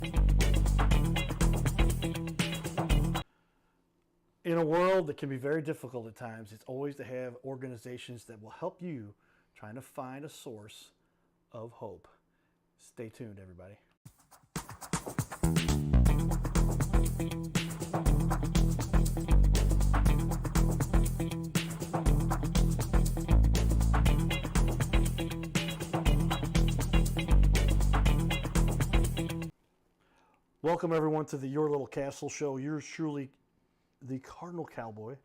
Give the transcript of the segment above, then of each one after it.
In a world that can be very difficult at times, it's always to have organizations that will help you trying to find a source of hope. Stay tuned, everybody. Welcome, everyone, to the Your Little Castle Show. Yours truly, the Cardinal Cowboy.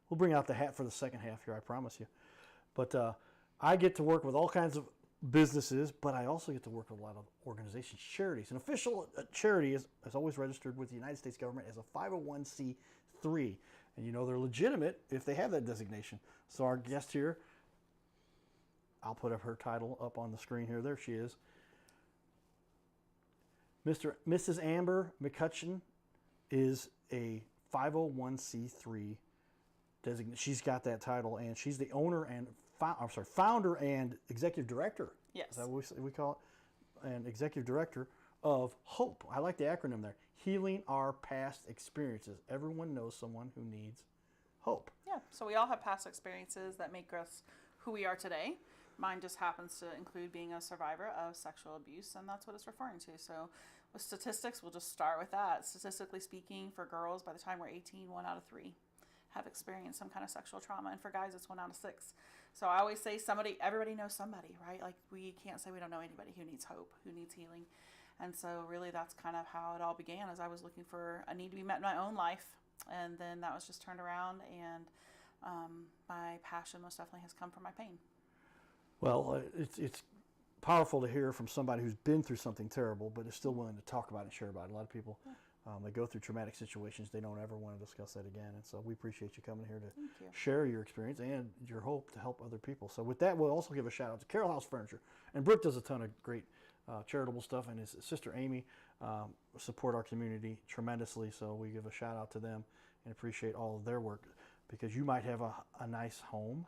We'll bring out the hat for the second half here, I promise you. But I get to work with all kinds of businesses, but I also get to work with a lot of organizations, charities. An official charity is always registered with the United States government as a 501c3. And you know they're legitimate if they have that designation. So our guest here, I'll put up her title up on the screen here. There she is. Mrs. Amber McCutcheon is a 501c3 designate. She's got that title, and she's the owner and founder and executive director. Yes. Is that what we call it? And executive director of HOPE. I like the acronym there. Healing Our Past Experiences. Everyone knows someone who needs hope. Yeah. So we all have past experiences that make us who we are today. Mine just happens to include being a survivor of sexual abuse, and that's what it's referring to. So with statistics, we'll just start with that. Statistically speaking, for girls, by the time we're 18, 1 out of 3 have experienced some kind of sexual trauma, and for guys, it's 1 out of 6. So I always say everybody knows somebody, right? Like, we can't say we don't know anybody who needs hope, who needs healing. And so really that's kind of how it all began, as I was looking for a need to be met in my own life. And then that was just turned around, and my passion most definitely has come from my pain. Well, it's powerful to hear from somebody who's been through something terrible, but is still willing to talk about it and share about it. A lot of people, they go through traumatic situations. They don't ever want to discuss that again. And so we appreciate you coming here to share your experience and your hope to help other people. So with that, we'll also give a shout out to Carroll House Furniture. And Brooke does a ton of great charitable stuff, and his sister Amy support our community tremendously. So we give a shout out to them and appreciate all of their work, because you might have a nice home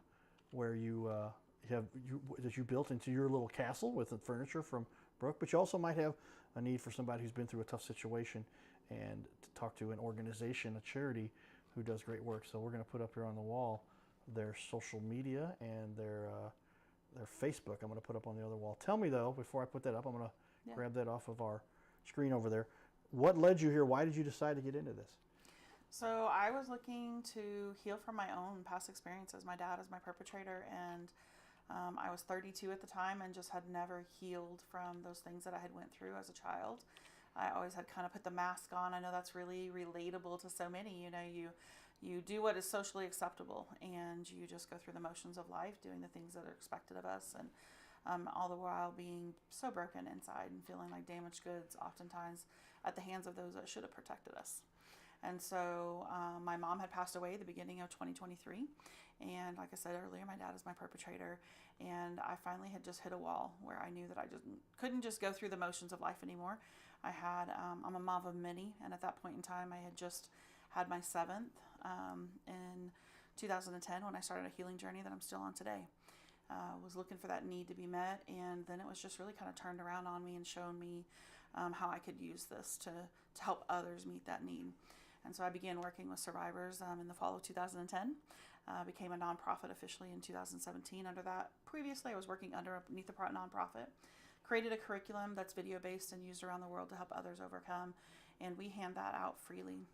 where that you built into your little castle with the furniture from Brooke, but you also might have a need for somebody who's been through a tough situation and to talk to an organization, a charity who does great work. So we're going to put up here on the wall their social media and their Facebook. I'm going to put up on the other wall. Tell me, though, before I put that up, I'm going to grab that off of our screen over there. What led you here? Why did you decide to get into this? So I was looking to heal from my own past experiences. My dad is my perpetrator, and I was 32 at the time and just had never healed from those things that I had went through as a child. I always had kind of put the mask on. I know that's really relatable to so many. You know, you do what is socially acceptable, and you just go through the motions of life, doing the things that are expected of us, and all the while being so broken inside and feeling like damaged goods, oftentimes at the hands of those that should have protected us. And so my mom had passed away at the beginning of 2023. And like I said earlier, my dad is my perpetrator. And I finally had just hit a wall where I knew that I just couldn't just go through the motions of life anymore. I'm a mom of many. And at that point in time, I had just had my 7th in 2010 when I started a healing journey that I'm still on today. Was looking for that need to be met, and then it was just really kind of turned around on me and shown me how I could use this to help others meet that need. And so I began working with survivors in the fall of 2010, became a nonprofit officially in 2017 under that. Previously, I was working underneath a nonprofit, created a curriculum that's video-based and used around the world to help others overcome, and we hand that out freely,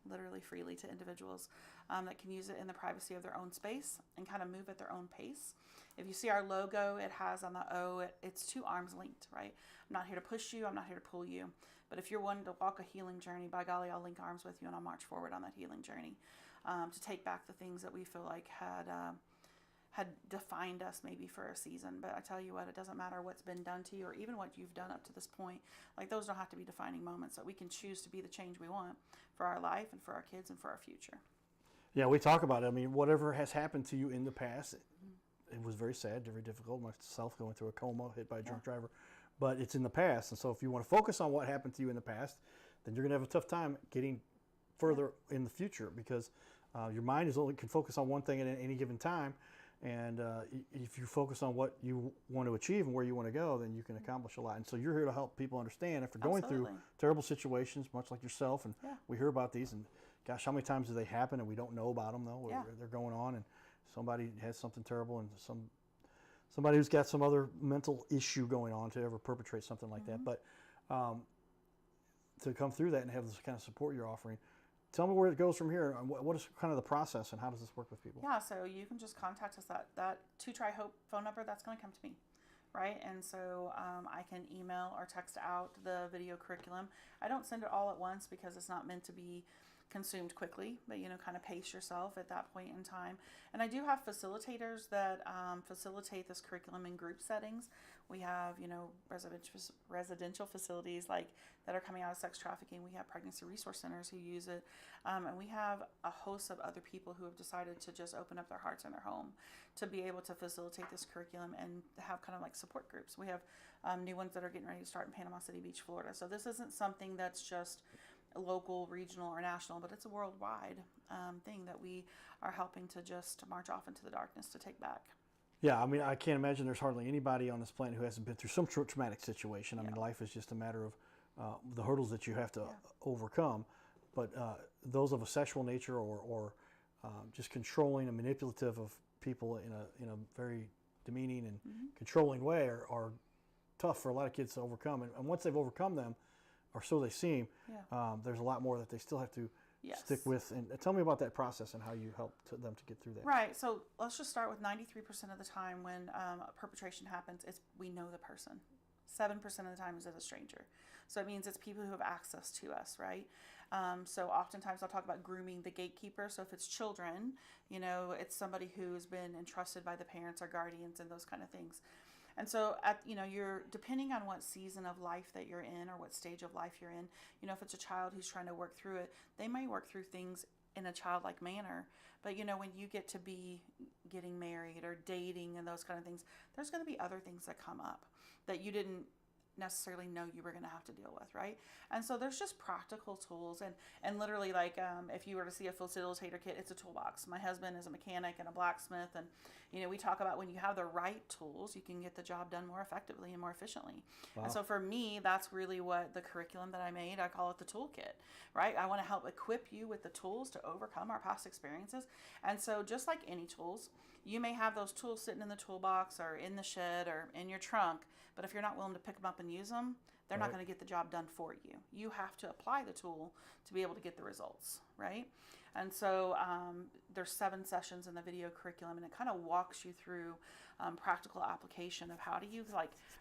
literally freely, to individuals that can use it in the privacy of their own space and kind of move at their own pace. If you see our logo, it has on the O, it's 2 arms linked, right? I'm not here to push you, I'm not here to pull you. But if you're wanting to walk a healing journey, by golly, I'll link arms with you and I'll march forward on that healing journey to take back the things that we feel like had defined us maybe for a season. But I tell you what, it doesn't matter what's been done to you or even what you've done up to this point. Like, those don't have to be defining moments, that we can choose to be the change we want for our life and for our kids and for our future. Yeah, we talk about it. I mean, whatever has happened to you in the past, it was very sad, very difficult. Myself going through a coma, hit by a drunk driver. But it's in the past. And so if you want to focus on what happened to you in the past, then you're going to have a tough time getting further in the future, because your mind can focus on one thing at any given time. And if you focus on what you want to achieve and where you want to go, then you can accomplish a lot. And so you're here to help people understand after going through terrible situations, much like yourself. And we hear about these, and gosh, how many times do they happen and we don't know about them though? They're going on, and somebody has something terrible, and somebody who's got some other mental issue going on to ever perpetrate something like that. But to come through that and have this kind of support you're offering. Tell me where it goes from here. What is kind of the process, and how does this work with people? Yeah, so you can just contact us that To Try Hope phone number. That's going to come to me, right? And so I can email or text out the video curriculum. I don't send it all at once because it's not meant to be consumed quickly, but kind of pace yourself at that point in time. And I do have facilitators that facilitate this curriculum in group settings. We have residential facilities like that are coming out of sex trafficking. We have pregnancy resource centers who use it, and we have a host of other people who have decided to just open up their hearts in their home to be able to facilitate this curriculum and have kind of like support groups. We have new ones that are getting ready to start in Panama City Beach, Florida. So this isn't something that's just local, regional, or national, but it's a worldwide thing that we are helping to just march off into the darkness to take back. Yeah, I mean, I can't imagine there's hardly anybody on this planet who hasn't been through some traumatic situation. I mean, life is just a matter of the hurdles that you have to overcome. But those of a sexual nature or just controlling and manipulative of people in a very demeaning and controlling way are tough for a lot of kids to overcome. And once they've overcome them, or so they seem, there's a lot more that they still have to stick with. And tell me about that process and how you help them to get through that. Right. So let's just start with 93% of the time when a perpetration happens, we know the person. 7% of the time is a stranger. So it means it's people who have access to us, right? So oftentimes I'll talk about grooming the gatekeeper. So if it's children, it's somebody who's been entrusted by the parents or guardians and those kind of things. And so you're depending on what season of life that you're in or what stage of life you're in, if it's a child who's trying to work through it, they may work through things in a childlike manner. But when you get to be getting married or dating and those kind of things, there's going to be other things that come up that you didn't necessarily know you were going to have to deal with, right? And so there's just practical tools, and literally, like if you were to see a facilitator kit, it's a toolbox. My husband is a mechanic and a blacksmith, and we talk about when you have the right tools, you can get the job done more effectively and more efficiently. Wow. And so for me, that's really what the curriculum that I made, I call it the toolkit, right? I want to help equip you with the tools to overcome our past experiences. And so just like any tools, you may have those tools sitting in the toolbox or in the shed or in your trunk, but if you're not willing to pick them up and use them, they're not going to get the job done for you. You have to apply the tool to be able to get the results, right? And so there's 7 sessions in the video curriculum, and it kind of walks you through practical application of how do you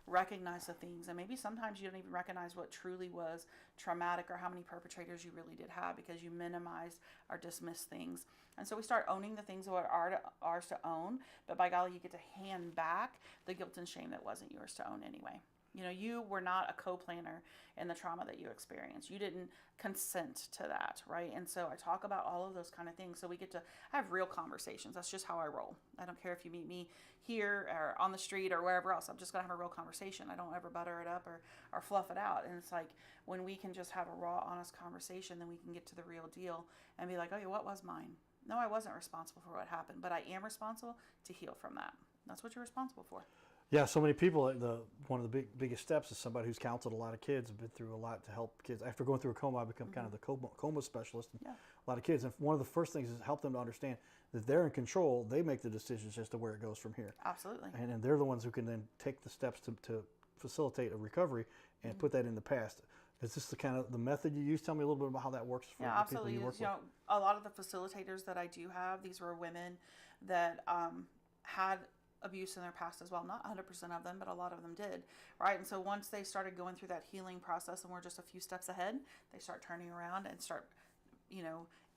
recognize the things, and maybe sometimes you don't even recognize what truly was traumatic or how many perpetrators you really did have because you minimized or dismissed things. And so we start owning the things that are ours to own, but by golly, you get to hand back the guilt and shame that wasn't yours to own anyway. You were not a co-planner in the trauma that you experienced. You didn't consent to that, right? And so I talk about all of those kind of things. So we get to have real conversations. That's just how I roll. I don't care if you meet me here or on the street or wherever else. I'm just going to have a real conversation. I don't ever butter it up or fluff it out. And it's like when we can just have a raw, honest conversation, then we can get to the real deal and be like, oh, yeah, what was mine? No, I wasn't responsible for what happened, but I am responsible to heal from that. That's what you're responsible for. Yeah, so many people, one of the biggest steps is somebody who's counseled a lot of kids, been through a lot to help kids. After going through a coma, I become kind of the coma specialist in a lot of kids. And one of the first things is help them to understand that they're in control. They make the decisions as to where it goes from here. Absolutely. And they're the ones who can then take the steps to facilitate a recovery and put that in the past. Is this the kind of the method you use? Tell me a little bit about how that works for the people you work with. A lot of the facilitators that I do have, these were women that had abuse in their past as well. Not 100% of them, but a lot of them did, right? And so once they started going through that healing process and we're just a few steps ahead, they start turning around and start,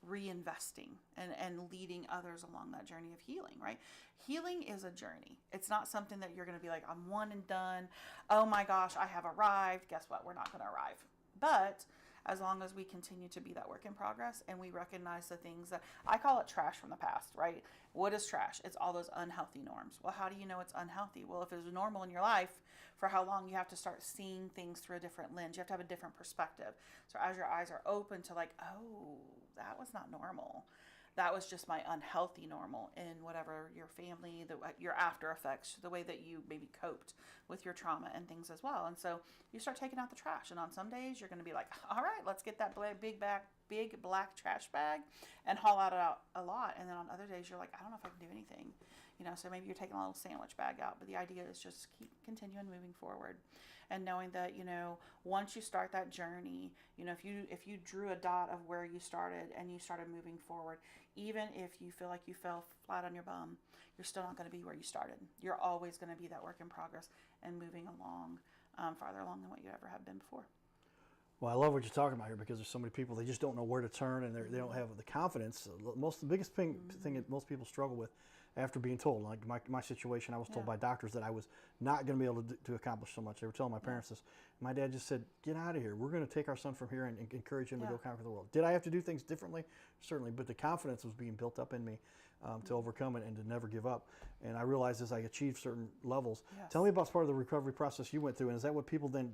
reinvesting and leading others along that journey of healing, right? Healing is a journey. It's not something that you're going to be like, I'm one and done. Oh my gosh, I have arrived. Guess what? We're not going to arrive. But as long as we continue to be that work in progress and we recognize the things that I call it trash from the past, right? What is trash? It's all those unhealthy norms. Well, how do you know it's unhealthy? Well, if it was normal in your life, for how long? You have to start seeing things through a different lens. You have to have a different perspective. So as your eyes are open to like, oh, that was not normal. That was just my unhealthy normal in whatever your family, your after effects, the way that you maybe coped with your trauma and things as well. And so you start taking out the trash. And on some days you're going to be like, all right, let's get that big black trash bag and haul out a lot. And then on other days you're like, I don't know if I can do anything. So maybe you're taking a little sandwich bag out, but the idea is just keep continuing moving forward and knowing that, once you start that journey, if you drew a dot of where you started and you started moving forward, even if you feel like you fell flat on your bum, you're still not going to be where you started. You're always going to be that work in progress and moving along, farther along than what you ever have been before. Well, I love what you're talking about here, because there's so many people, they just don't know where to turn, and they don't have the confidence. The biggest thing that most people struggle with after being told, like my situation, I was told by doctors that I was not going to be able to accomplish so much. They were telling my parents this. My dad just said, get out of here. We're going to take our son from here and encourage him to go conquer the world. Did I have to do things differently? Certainly, but the confidence was being built up in me to overcome it and to never give up. And I realized as I achieved certain levels. Yes. Tell me about part of the recovery process you went through, and is that what people then,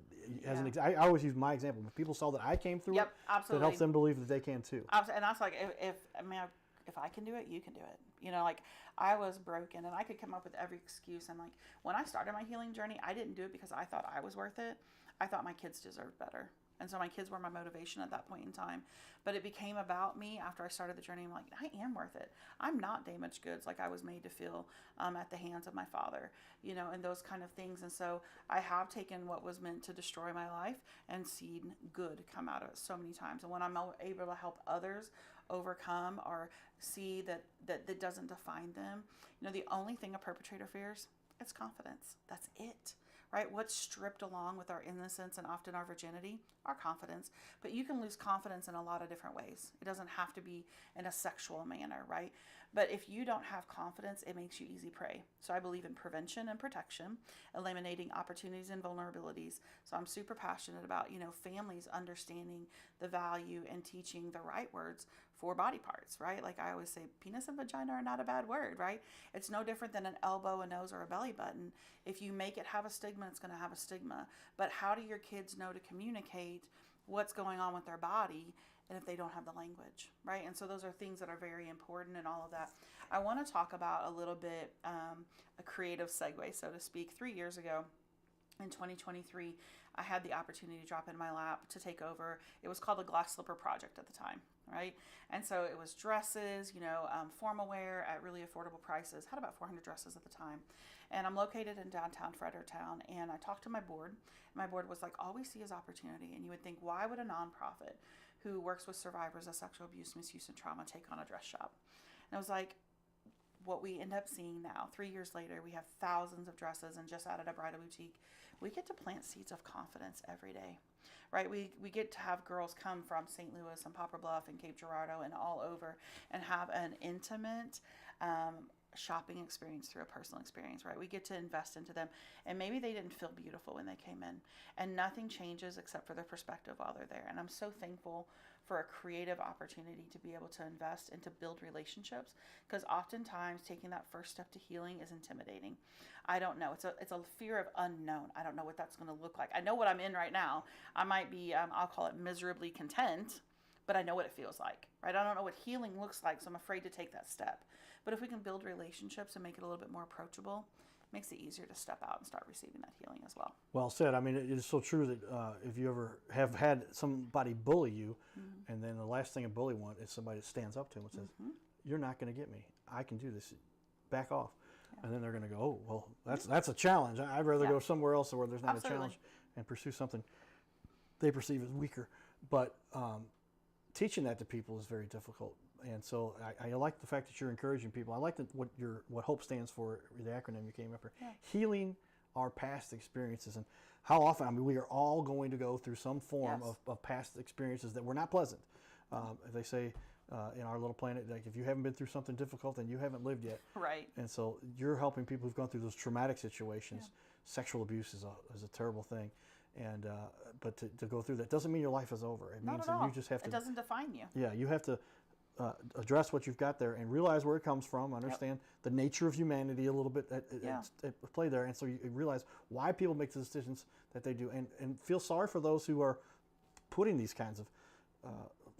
I always use my example, when people saw that I came through it, absolutely. That helps them believe that they can too. Absolutely. And that's like, if I can do it, you can do it. Like I was broken and I could come up with every excuse. And like when I started my healing journey, I didn't do it because I thought I was worth it. I thought my kids deserved better. And so my kids were my motivation at that point in time. But it became about me after I started the journey. I'm like, I am worth it. I'm not damaged goods like I was made to feel at the hands of my father, and those kind of things. And so I have taken what was meant to destroy my life and seen good come out of it so many times. And when I'm able to help others overcome or see that doesn't define them, the only thing a perpetrator fears, it's confidence. That's it. Right? What's stripped along with our innocence and often our virginity? Our confidence. But you can lose confidence in a lot of different ways. It doesn't have to be in a sexual manner, right? But if you don't have confidence, it makes you easy prey. So I believe in prevention and protection, eliminating opportunities and vulnerabilities. So I'm super passionate about, families understanding the value and teaching the right words for body parts, right? Like I always say, penis and vagina are not a bad word, right? It's no different than an elbow, a nose, or a belly button. If you make it have a stigma, it's going to have a stigma. But how do your kids know to communicate what's going on with their body and if they don't have the language, right? And so those are things that are very important and all of that. I want to talk about a little bit, a creative segue, so to speak. 3 years ago, in 2023, I had the opportunity to drop in my lap to take over. It was called the Glass Slipper Project at the time, right? And so it was dresses, formal wear at really affordable prices. Had about 400 dresses at the time. And I'm located in downtown Fredericktown, and I talked to my board. My board was like, all we see is opportunity. And you would think, why would a nonprofit who works with survivors of sexual abuse, misuse, and trauma take on a dress shop? And I was like, what we end up seeing now, 3 years later, we have thousands of dresses and just added a bridal boutique. We get to plant seeds of confidence every day, right? We get to have girls come from St. Louis and Poplar Bluff and Cape Girardeau and all over and have an intimate shopping experience through a personal experience, right? We get to invest into them, and maybe they didn't feel beautiful when they came in, and nothing changes except for their perspective while they're there. And I'm so thankful for a creative opportunity to be able to invest and to build relationships, because oftentimes taking that first step to healing is intimidating. I don't know. It's a fear of unknown. I don't know what that's going to look like. I know what I'm in right now. I might be, I'll call it miserably content, but I know what it feels like, right? I don't know what healing looks like, so I'm afraid to take that step. But if we can build relationships and make it a little bit more approachable, it makes it easier to step out and start receiving that healing as well. Well said. I mean, it is so true that if you ever have had somebody bully you, and then the last thing a bully wants is somebody that stands up to him and says, you're not going to get me. I can do this. Back off. Yeah. And then they're going to go, oh, well, that's a challenge. I'd rather go somewhere else where there's not a challenge and pursue something they perceive as weaker. But teaching that to people is very difficult. And so I like the fact that you're encouraging people. I like what HOPE stands for, the acronym you came up with. Yeah. Healing our past experiences. And how often, I mean, we are all going to go through some form of past experiences that were not pleasant. They say in our little planet, like if you haven't been through something difficult, then you haven't lived yet. Right. And so you're helping people who've gone through those traumatic situations. Yeah. Sexual abuse is a terrible thing. And but to go through that doesn't mean your life is over. It means that you just have to. It doesn't define you. Yeah, you have to address what you've got there and realize where it comes from, understand the nature of humanity a little bit at play there, and so you realize why people make the decisions that they do, and feel sorry for those who are putting these kinds of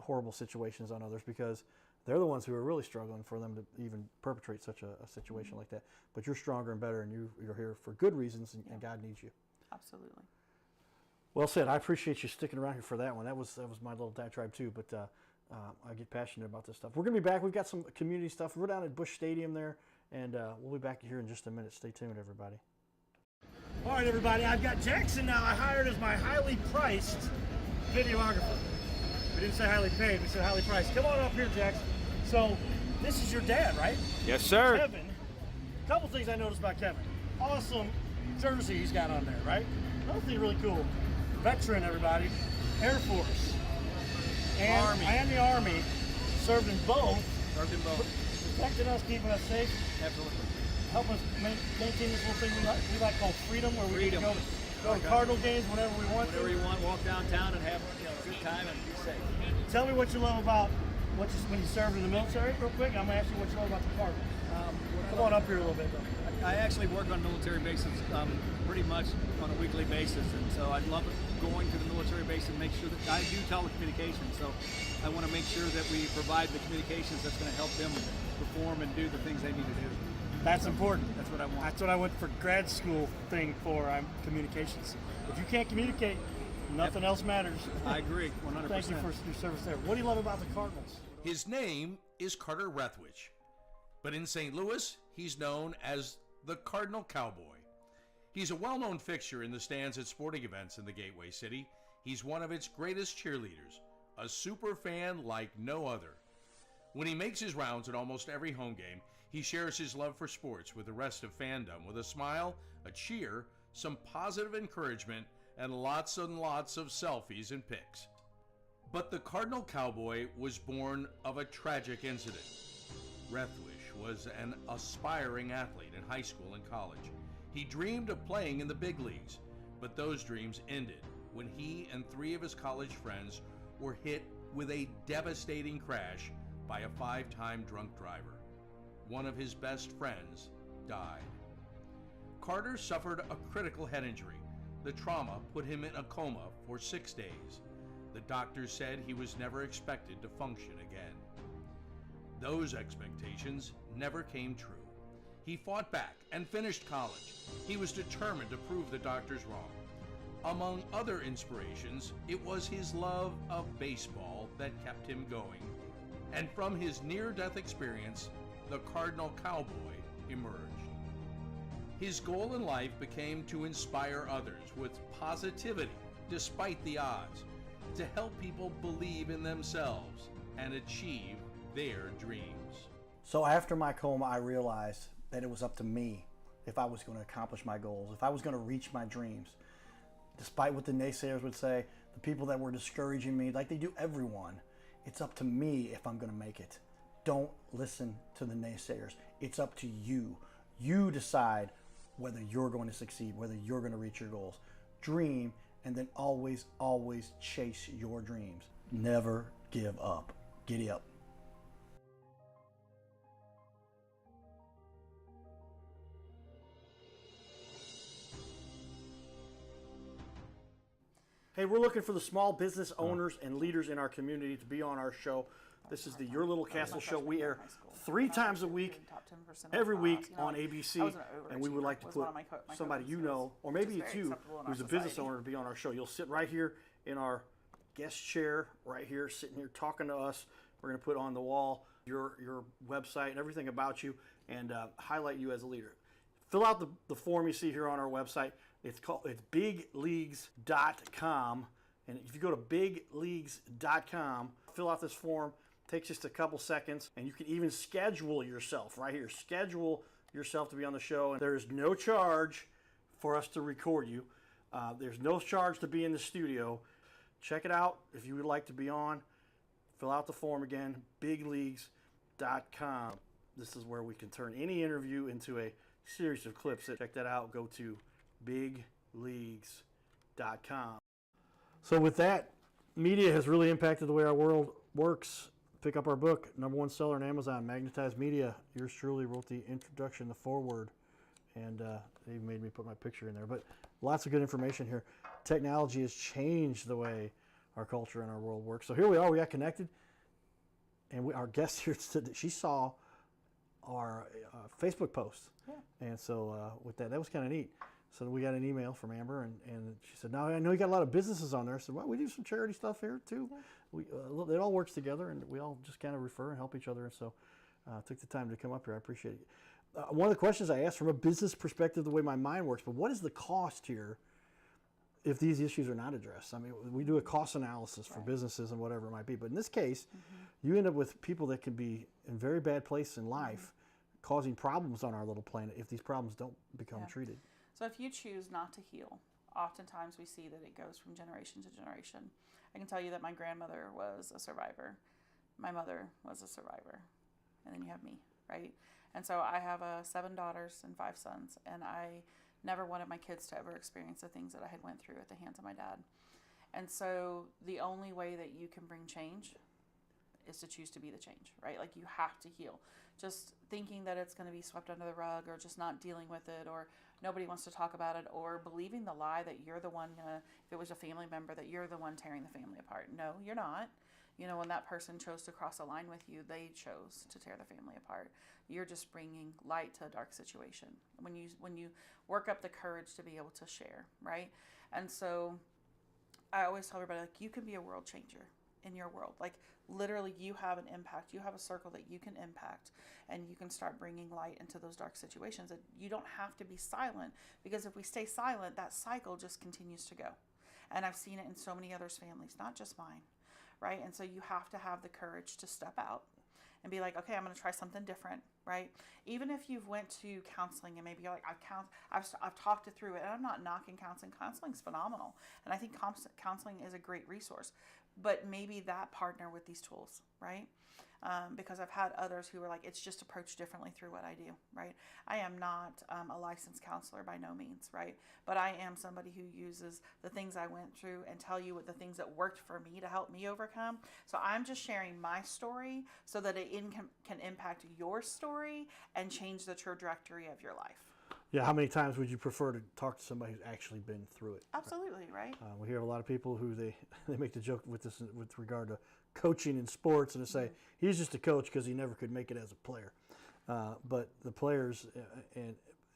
horrible situations on others, because they're the ones who are really struggling for them to even perpetrate such a situation like that. But you're stronger and better, and you're here for good reasons, and God needs you. Absolutely. Well said. I appreciate you sticking around here for that one. That was my little diatribe too, but I get passionate about this stuff. We're going to be back. We've got some community stuff. We're down at Busch Stadium there, and we'll be back here in just a minute. Stay tuned, everybody. All right, everybody. I've got Jackson now. I hired as my highly priced videographer. We didn't say highly paid. We said highly priced. Come on up here, Jackson. So this is your dad, right? Yes, sir. Kevin. A couple things I noticed about Kevin. Awesome jersey he's got on there, right? Another thing really cool. Veteran, everybody. Air Force. And the Army. Served in both. Protecting us, keeping us safe. Absolutely. Help us maintain this little thing we like called freedom, where we can go to Cardinal games whenever we want Whenever you want, walk downtown and have a good time and be safe. Tell me what you love about when you served in the military, real quick. I'm going to ask you what you love about the Cardinals. Come on up here a little bit, though. I actually work on military bases pretty much on a weekly basis, and so I love going to the military base and make sure that I do telecommunications, so I want to make sure that we provide the communications that's going to help them perform and do the things they need to do. That's important. That's what I want. That's what I went for grad school thing for. I'm communications. If you can't communicate, nothing else matters. I agree, 100%. Thank you for your service there. What do you love about the Cardinals? His name is Carter Rethwich, but in St. Louis, he's known as the Cardinal Cowboy. He's a well-known fixture in the stands at sporting events in the Gateway City. He's one of its greatest cheerleaders, a super fan like no other. When he makes his rounds at almost every home game, he shares his love for sports with the rest of fandom with a smile, a cheer, some positive encouragement, and lots and lots of selfies and pics. But the Cardinal Cowboy was born of a tragic incident. Rethwich was an aspiring athlete in high school and college. He dreamed of playing in the big leagues, but those dreams ended when he and 3 of his college friends were hit with a devastating crash by a 5-time drunk driver. One of his best friends died. Carter suffered a critical head injury. The trauma put him in a coma for 6 days. The doctors said he was never expected to function again. Those expectations never came true. He fought back and finished college. He was determined to prove the doctors wrong. Among other inspirations, it was his love of baseball that kept him going. And from his near-death experience, the Cardinal Cowboy emerged. His goal in life became to inspire others with positivity despite the odds, to help people believe in themselves and achieve their dreams. So after my coma, I realized that it was up to me if I was going to accomplish my goals, if I was going to reach my dreams. Despite what the naysayers would say, the people that were discouraging me, like they do everyone, it's up to me if I'm going to make it. Don't listen to the naysayers. It's up to you. You decide whether you're going to succeed, whether you're going to reach your goals. Dream, and then always, always chase your dreams. Never give up. Giddy up. Hey, we're looking for the small business owners and leaders in our community to be on our show. This is the Your Little Castle show. We air 3 times a week, every week on ABC, and we would like to put somebody you know, or maybe you too, who's a business owner to be on our show. You'll sit right here in our guest chair, right here, sitting here talking to us. We're going to put on the wall your website and everything about you, and highlight you as a leader. Fill out the form you see here on our website. It's bigleagues.com, and if you go to bigleagues.com, fill out this form. Takes just a couple seconds, and you can even schedule yourself right here. Schedule yourself to be on the show, and there's no charge for us to record you. There's no charge to be in the studio. Check it out if you would like to be on. Fill out the form again, bigleagues.com. This is where we can turn any interview into a series of clips. Check that out. Go to bigleagues.com. So with that, media has really impacted the way our world works. Pick up our book, #1 seller on Amazon, Magnetized Media. Yours truly wrote the introduction, the foreword, and they even made me put my picture in there. But lots of good information here. Technology has changed the way our culture and our world works. So here we are, we got connected. and our guest here said that she saw our Facebook post. Yeah. And so with that was kind of neat. So we got an email from Amber, and she said, "Now I know you got a lot of businesses on there." I said, "Well, we do some charity stuff here too. Yeah. It all works together, and we all just kind of refer and help each other." And so took the time to come up here. I appreciate it. One of the questions I asked from a business perspective, the way my mind works, but what is the cost here if these issues are not addressed? I mean, we do a cost analysis for businesses and whatever it might be, but in this case, you end up with people that can be in very bad place in life, causing problems on our little planet if these problems don't become treated. So if you choose not to heal, oftentimes we see that it goes from generation to generation. I can tell you that my grandmother was a survivor. My mother was a survivor. And then you have me, right? And so I have 7 daughters and 5 sons, and I never wanted my kids to ever experience the things that I had went through at the hands of my dad. And so the only way that you can bring change is to choose to be the change, right? Like, you have to heal. Just thinking that it's going to be swept under the rug, or just not dealing with it, or nobody wants to talk about it, or believing the lie that you're the one, if it was a family member, that you're the one tearing the family apart. No, you're not. You know, when that person chose to cross a line with you, they chose to tear the family apart. You're just bringing light to a dark situation when you work up the courage to be able to share, right? And so I always tell everybody, like, you can be a world changer in your world. Like, literally, you have an impact. You have a circle that you can impact, and you can start bringing light into those dark situations. And you don't have to be silent, because if we stay silent, that cycle just continues to go. And I've seen it in so many others' families, not just mine, right? And so you have to have the courage to step out and be like, okay, I'm going to try something different, right? Even if you've went to counseling and maybe you're like, I've talked it through it, and I'm not knocking counseling. Counseling's phenomenal, and I think counseling is a great resource. But maybe that partner with these tools, right? Because I've had others who are like, it's just approached differently through what I do, right? I am not a licensed counselor by no means, right? But I am somebody who uses the things I went through and tell you what the things that worked for me to help me overcome. So I'm just sharing my story so that it can impact your story and change the trajectory of your life. Yeah, how many times would you prefer to talk to somebody who's actually been through it? Absolutely, right? We hear a lot of people who they make the joke with this with regard to coaching in sports, and they say he's just a coach because he never could make it as a player. But the players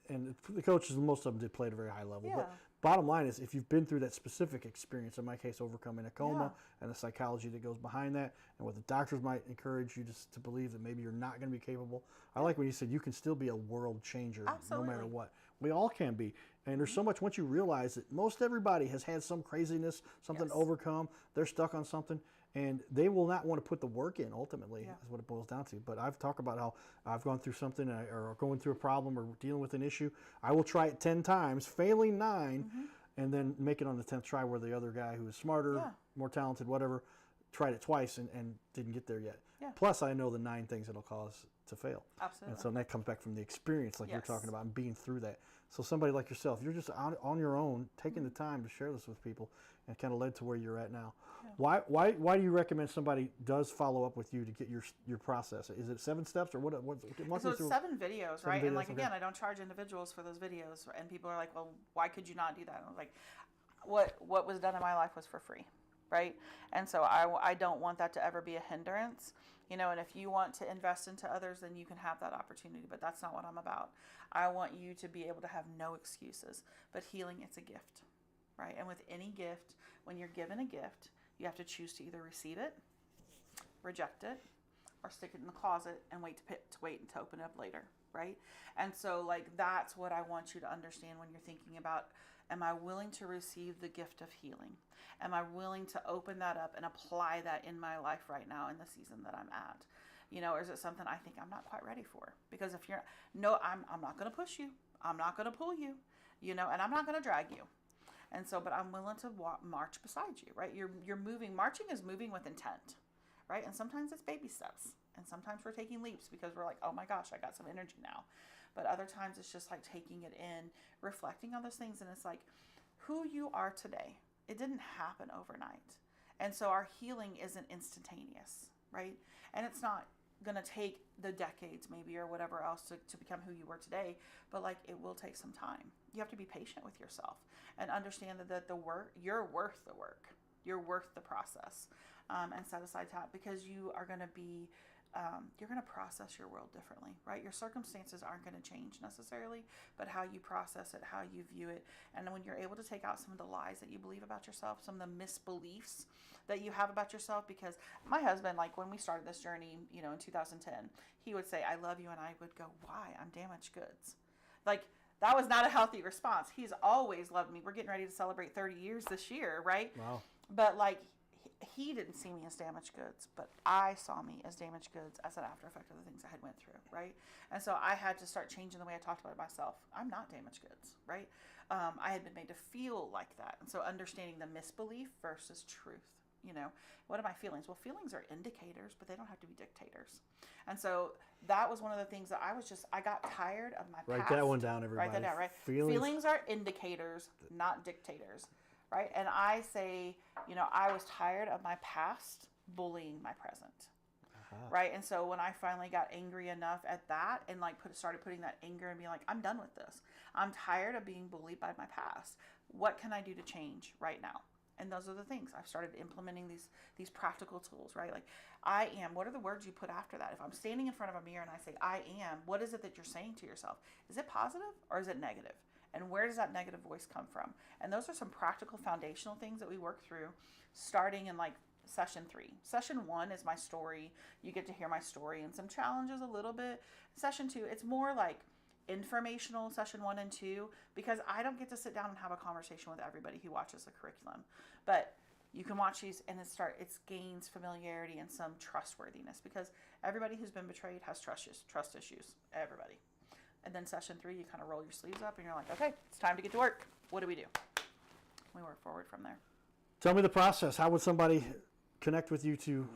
and the coaches, most of them did play at a very high level. Yeah. But bottom line is, if you've been through that specific experience, in my case, overcoming a coma, and the psychology that goes behind that, and what the doctors might encourage you to believe that maybe you're not going to be capable. I like when you said you can still be a world changer. Absolutely. No matter what. We all can be. And there's so much, once you realize that most everybody has had some craziness, something to overcome, they're stuck on something, and they will not want to put the work in, ultimately, is what it boils down to. But I've talked about how I've gone through something, or going through a problem, or dealing with an issue. I will try it 10 times, failing 9, and then make it on the 10th try, where the other guy who is smarter, more talented, whatever, tried it twice and didn't get there yet. Yeah. Plus, I know the 9 things it'll cause to fail. Absolutely. And so that comes back from the experience, like you're talking about, and being through that. So somebody like yourself, you're just on your own, taking the time to share this with people, and kind of led to where you're at now. Yeah. Why do you recommend somebody does follow up with you to get your process? Is it 7 steps, or what? So it's 7 videos, right? And like, again, I don't charge individuals for those videos, and people are like, well, why could you not do that? And I was like, what was done in my life was for free, right? And so I don't want that to ever be a hindrance. You know, and if you want to invest into others, then you can have that opportunity, but that's not what I'm about. I want you to be able to have no excuses, but healing, it's a gift, right? And with any gift, when you're given a gift, you have to choose to either receive it, reject it, or stick it in the closet and wait to open it up later, right? And so, like, that's what I want you to understand when you're thinking about, am I willing to receive the gift of healing? Am I willing to open that up and apply that in my life right now in the season that I'm at? You know, or is it something I think I'm not quite ready for? Because if you're, no, I'm not going to push you. I'm not going to pull you, you know, and I'm not going to drag you. And so, but I'm willing to march beside you, right? You're moving. Marching is moving with intent, right? And sometimes it's baby steps. And sometimes we're taking leaps because we're like, oh my gosh, I got some energy now. But other times it's just like taking it in, reflecting on those things. And it's like, who you are today, it didn't happen overnight. And so our healing isn't instantaneous, right? And it's not going to take the decades maybe or whatever else to become who you were today. But like, it will take some time. You have to be patient with yourself and understand that you're worth the work. You're worth the process. and set aside time, because you are going to be you're going to process your world differently, right? Your circumstances aren't going to change necessarily, but how you process it, how you view it. And when you're able to take out some of the lies that you believe about yourself, some of the misbeliefs that you have about yourself, because my husband, like when we started this journey, you know, in 2010, he would say, I love you. And I would go, why? I'm damaged goods. Like, that was not a healthy response. He's always loved me. We're getting ready to celebrate 30 years this year, right? Wow. But like, he didn't see me as damaged goods, but I saw me as damaged goods as an after effect of the things I had went through, right? And so I had to start changing the way I talked about myself. I'm not damaged goods, right? I had been made to feel like that. And so understanding the misbelief versus truth, you know, what are my feelings? Well, feelings are indicators, but they don't have to be dictators. And so that was one of the things that I got tired of my past. Write that one down, everybody. Write that down, right? Feelings. Feelings are indicators, not dictators. Right? And I say, you know, I was tired of my past bullying my present. Right? And so when I finally got angry enough at that and like started putting that anger and being like, I'm done with this. I'm tired of being bullied by my past. What can I do to change right now? And those are the things. I've started implementing these practical tools, right? Like, I am. What are the words you put after that? If I'm standing in front of a mirror and I say, I am, what is it that you're saying to yourself? Is it positive or is it negative? And where does that negative voice come from? And those are some practical foundational things that we work through starting in like session 3. Session 1 is my story. You get to hear my story and some challenges a little bit. Session 2, it's more like informational, session 1 and 2, because I don't get to sit down and have a conversation with everybody who watches the curriculum. But you can watch these and it gains familiarity and some trustworthiness, because everybody who's been betrayed has trust issues. Everybody. And then session 3, you kind of roll your sleeves up and you're like, okay, it's time to get to work. What do? We work forward from there. Tell me the process. How would somebody connect with you to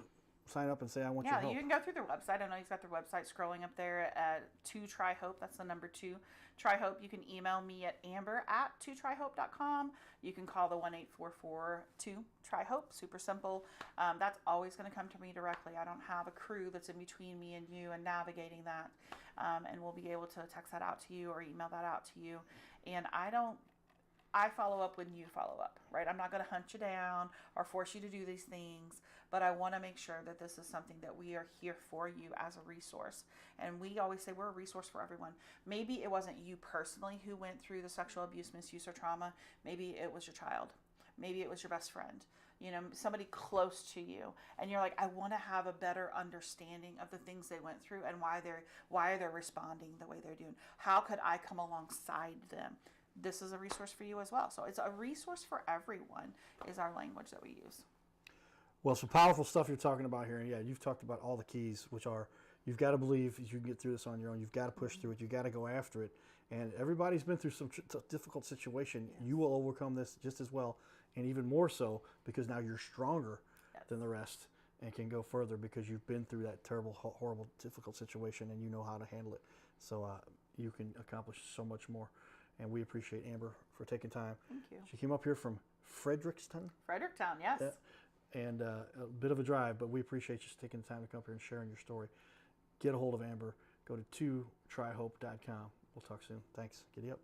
sign up and say, I want your help? Yeah, you can go through their website. I know you've got their website scrolling up there at 2TryHope. That's the number 2. TryHope. You can email me at amber@2tryhope.com. You can call the 1-844-2-TRY-HOPE. Super simple. That's always going to come to me directly. I don't have a crew that's in between me and you and navigating that. And we'll be able to text that out to you or email that out to you. And I follow up when you follow up, right? I'm not going to hunt you down or force you to do these things, but I want to make sure that this is something that we are here for you as a resource. And we always say we're a resource for everyone. Maybe it wasn't you personally who went through the sexual abuse, misuse, or trauma. Maybe it was your child. Maybe it was your best friend, you know, somebody close to you. And you're like, I want to have a better understanding of the things they went through and why they're responding the way they're doing. How could I come alongside them? This is a resource for you as well. So it's a resource for everyone is our language that we use. Well, some powerful stuff you're talking about here. And yeah, you've talked about all the keys, which are you've got to believe you can get through this on your own. You've got to push through it. You've got to go after it. And everybody's been through some difficult situation. Yes. You will overcome this just as well, and even more so, because now you're stronger than the rest and can go further because you've been through that terrible, horrible, difficult situation and you know how to handle it. So you can accomplish so much more. And we appreciate Amber for taking time. Thank you. She came up here from Fredericktown. Fredericktown, yes. And a bit of a drive, but we appreciate you taking the time to come up here and sharing your story. Get a hold of Amber. Go to 2tryhope.com. We'll talk soon. Thanks. Giddy up.